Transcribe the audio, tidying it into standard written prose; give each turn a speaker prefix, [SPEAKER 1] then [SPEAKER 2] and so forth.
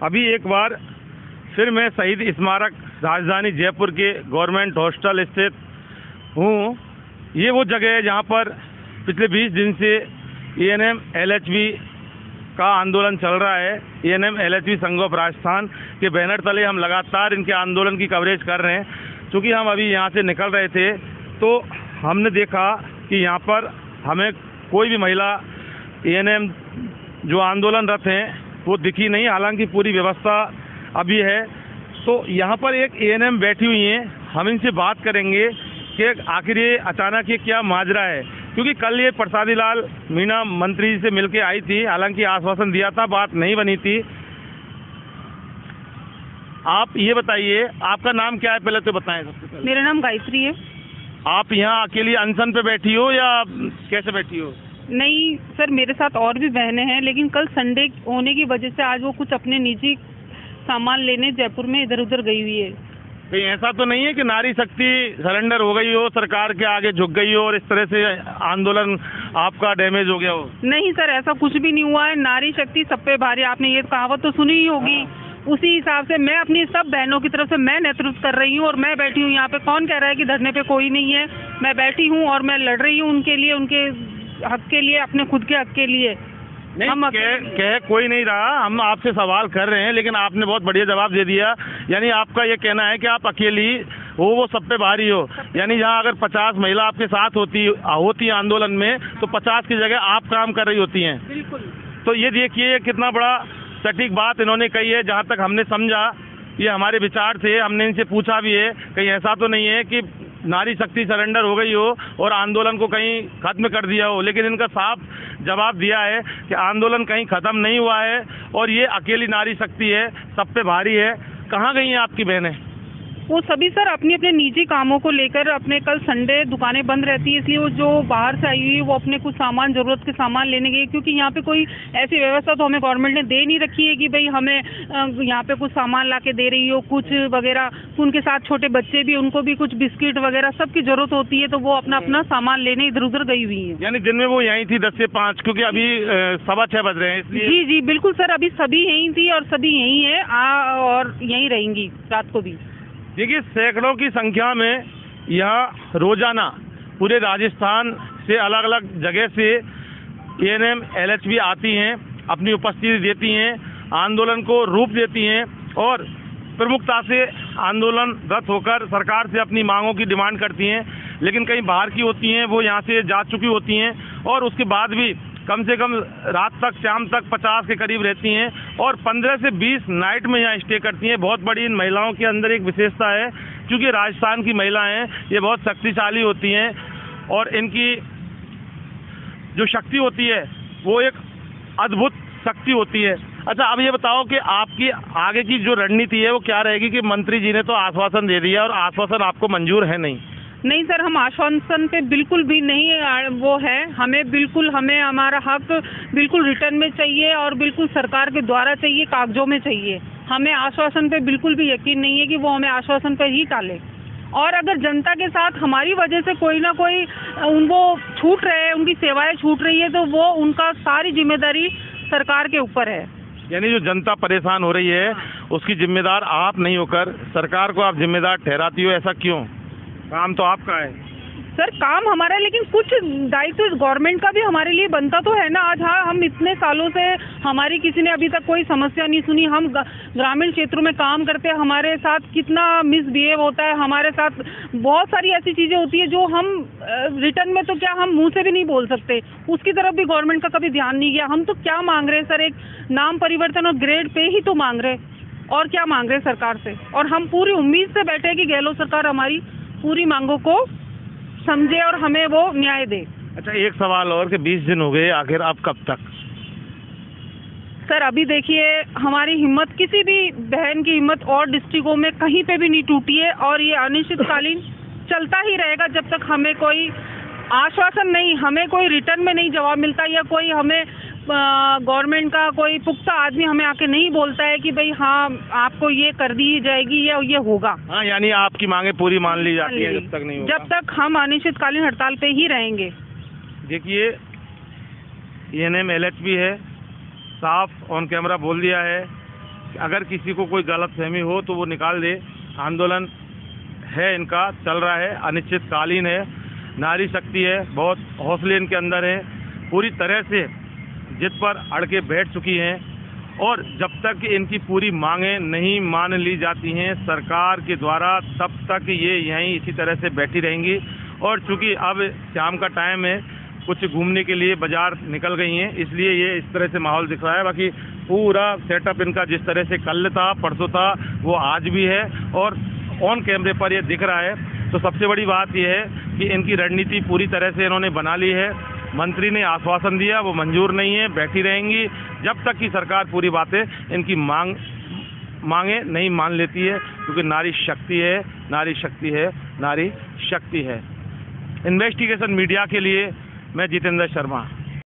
[SPEAKER 1] अभी एक बार फिर मैं शहीद स्मारक राजधानी जयपुर के गवर्नमेंट हॉस्टल स्थित हूँ। ये वो जगह है जहाँ पर पिछले 20 दिन से एएनएम एलएचबी का आंदोलन चल रहा है। एएनएम एलएचबी संघ ऑफ राजस्थान के बैनर तले हम लगातार इनके आंदोलन की कवरेज कर रहे हैं। चूँकि हम अभी यहाँ से निकल रहे थे तो हमने देखा कि यहाँ पर हमें कोई भी महिला एएनएम जो आंदोलनरत हैं वो दिखी नहीं, हालांकि पूरी व्यवस्था अभी है। तो यहाँ पर एक एएनएम बैठी हुई हैं, हम इनसे बात करेंगे कि आखिर ये अचानक ये क्या माजरा है, क्योंकि कल ये प्रसादी लाल मीणा मंत्री जी से मिलके आई थी, हालांकि आश्वासन दिया था, बात नहीं बनी थी। आप ये बताइए आपका नाम क्या है, पहले तो बताएं। सबसे पहले
[SPEAKER 2] मेरा नाम गायत्री है।
[SPEAKER 1] आप यहाँ अकेली अनशन पे बैठी हो या कैसे बैठी हो?
[SPEAKER 2] नहीं सर, मेरे साथ और भी बहनें हैं, लेकिन कल संडे होने की वजह से आज वो कुछ अपने निजी सामान लेने जयपुर में इधर उधर गई हुई है।
[SPEAKER 1] कहीं ऐसा तो नहीं है कि नारी शक्ति सरेंडर हो गई हो, सरकार के आगे झुक गई हो और इस तरह से आंदोलन आपका डैमेज हो गया हो?
[SPEAKER 2] नहीं सर, ऐसा कुछ भी नहीं हुआ है। नारी शक्ति सब पे भारी, आपने ये कहावत तो सुनी ही होगी। उसी हिसाब से मैं अपनी सब बहनों की तरफ से मैं नेतृत्व कर रही हूँ और मैं बैठी हूँ यहाँ पे। कौन कह रहा है कि धरने पे कोई नहीं है? मैं बैठी हूँ और मैं लड़ रही हूँ उनके लिए, उनके हक के लिए, अपने खुद के हक के लिए।
[SPEAKER 1] नहीं, हम कह कोई नहीं रहा, हम आपसे सवाल कर रहे हैं, लेकिन आपने बहुत बढ़िया जवाब दे दिया। यानी आपका ये कहना है कि आप अकेली हो, वो सब पे भारी हो। यानी जहाँ अगर 50 महिला आपके साथ होती आंदोलन में, तो 50 की जगह आप काम कर रही होती हैं।
[SPEAKER 2] बिल्कुल।
[SPEAKER 1] तो ये देखिए कितना बड़ा सटीक बात इन्होंने कही है। जहाँ तक हमने समझा, ये हमारे विचार थे, हमने इनसे पूछा भी है, कहीं ऐसा तो नहीं है कि नारी शक्ति सरेंडर हो गई हो और आंदोलन को कहीं खत्म कर दिया हो, लेकिन इनका साफ जवाब दिया है कि आंदोलन कहीं खत्म नहीं हुआ है और ये अकेली नारी शक्ति है, सब पे भारी है। कहाँ गई हैं आपकी बहनें?
[SPEAKER 2] वो सभी सर अपने अपने निजी कामों को लेकर, अपने कल संडे दुकानें बंद रहती है, इसलिए वो जो बाहर से आई हुई है वो अपने कुछ सामान, जरूरत के सामान लेने गई, क्योंकि यहाँ पे कोई ऐसी व्यवस्था तो हमें गवर्नमेंट ने दे नहीं रखी है कि भाई हमें यहाँ पे कुछ सामान ला के दे रही हो कुछ वगैरह। तो उनके साथ छोटे बच्चे भी, उनको भी कुछ बिस्किट वगैरह सबकी जरूरत होती है, तो वो अपना अपना सामान लेने इधर उधर गई हुई है।
[SPEAKER 1] यानी दिन में वो यहीं थी 10 से 5, क्योंकि अभी 6:15 बज रहे हैं इसलिए?
[SPEAKER 2] जी जी बिल्कुल सर, अभी सभी यहीं थी और सभी यहीं है और यहीं रहेंगी रात को भी।
[SPEAKER 1] देखिए, सैकड़ों की संख्या में यहाँ रोजाना पूरे राजस्थान से अलग अलग जगह से एएनएम एलएचबी आती हैं, अपनी उपस्थिति देती हैं, आंदोलन को रूप देती हैं और प्रमुखता से आंदोलनरत होकर सरकार से अपनी मांगों की डिमांड करती हैं। लेकिन कहीं बाहर की होती हैं, वो यहाँ से जा चुकी होती हैं और उसके बाद भी कम से कम रात तक, शाम तक 50 के करीब रहती हैं और 15 से 20 नाइट में यहाँ स्टे करती हैं। बहुत बड़ी इन महिलाओं के अंदर एक विशेषता है, क्योंकि राजस्थान की महिलाएं ये बहुत शक्तिशाली होती हैं और इनकी जो शक्ति होती है वो एक अद्भुत शक्ति होती है। अच्छा, अब ये बताओ कि आपकी आगे की जो रणनीति है वो क्या रहेगी? कि मंत्री जी ने तो आश्वासन दे दिया और आश्वासन आपको मंजूर है नहीं?
[SPEAKER 2] नहीं सर, हम आश्वासन पे बिल्कुल भी नहीं वो है, हमें हमारा हक बिल्कुल रिटर्न में चाहिए और बिल्कुल सरकार के द्वारा चाहिए, कागजों में चाहिए। हमें आश्वासन पे बिल्कुल भी यकीन नहीं है कि वो हमें आश्वासन पे ही टाले। और अगर जनता के साथ हमारी वजह से कोई ना कोई उनको छूट रहे हैं, उनकी सेवाएं छूट रही है, तो वो उनका सारी जिम्मेदारी सरकार के ऊपर है।
[SPEAKER 1] यानी जो जनता परेशान हो रही है उसकी जिम्मेदार आप नहीं होकर सरकार को आप जिम्मेदार ठहराती हो, ऐसा क्यों? काम तो आपका है
[SPEAKER 2] सर, काम हमारा है, लेकिन कुछ दायित्व गवर्नमेंट का भी हमारे लिए बनता तो है ना। आज हाँ, हम इतने सालों से हमारी किसी ने अभी तक कोई समस्या नहीं सुनी। हम ग्रामीण क्षेत्रों में काम करते हैं, हमारे साथ कितना मिसबिहेव होता है, हमारे साथ बहुत सारी ऐसी चीजें होती है जो हम रिटर्न में तो क्या हम मुंह से भी नहीं बोल सकते। उसकी तरफ भी गवर्नमेंट का कभी ध्यान नहीं गया। हम तो क्या मांग रहे हैं सर, एक नाम परिवर्तन और ग्रेड पे ही तो मांग रहे, और क्या मांग रहे सरकार से। और हम पूरी उम्मीद से बैठे कि गहलोत सरकार हमारी पूरी मांगों को समझे और हमें वो न्याय दे।
[SPEAKER 1] अच्छा, एक सवाल और कि 20 दिन हो गए, आखिर आप कब तक?
[SPEAKER 2] सर अभी देखिए, हमारी हिम्मत, किसी भी बहन की हिम्मत और डिस्ट्रिक्टों में कहीं पे भी नहीं टूटी है और ये अनिश्चितकालीन चलता ही रहेगा जब तक हमें कोई आश्वासन नहीं, हमें कोई रिटर्न में नहीं जवाब मिलता, या कोई हमें गवर्नमेंट का कोई पुख्ता आदमी हमें आके नहीं बोलता है कि भाई हाँ आपको ये कर दी जाएगी या ये होगा।
[SPEAKER 1] हाँ, यानी आपकी मांगे पूरी मान ली जाती है जब तक नहीं होगा।
[SPEAKER 2] जब तक हम अनिश्चितकालीन हड़ताल पे ही रहेंगे।
[SPEAKER 1] देखिए, एएनएम एलएचबी है, साफ ऑन कैमरा बोल दिया है अगर किसी को कोई गलतफहमी हो तो वो निकाल दे। आंदोलन है इनका, चल रहा है, अनिश्चितकालीन है, नारी शक्ति है, बहुत हौसले इनके अंदर है, पूरी तरह से जिद पर अड़ के बैठ चुकी हैं और जब तक इनकी पूरी मांगें नहीं मान ली जाती हैं सरकार के द्वारा, तब तक ये यहीं इसी तरह से बैठी रहेंगी। और चूंकि अब शाम का टाइम है, कुछ घूमने के लिए बाजार निकल गई हैं, इसलिए ये इस तरह से माहौल दिख रहा है। बाकी पूरा सेटअप इनका जिस तरह से कल था, परसों था, वो आज भी है और ऑन कैमरे पर ये दिख रहा है। तो सबसे बड़ी बात यह है कि इनकी रणनीति पूरी तरह से इन्होंने बना ली है। मंत्री ने आश्वासन दिया, वो मंजूर नहीं है, बैठी रहेंगी जब तक कि सरकार पूरी बातें इनकी मांगे नहीं मान लेती है, क्योंकि नारी शक्ति है, नारी शक्ति है, नारी शक्ति है। इन्वेस्टिगेशन मीडिया के लिए मैं जितेंद्र शर्मा।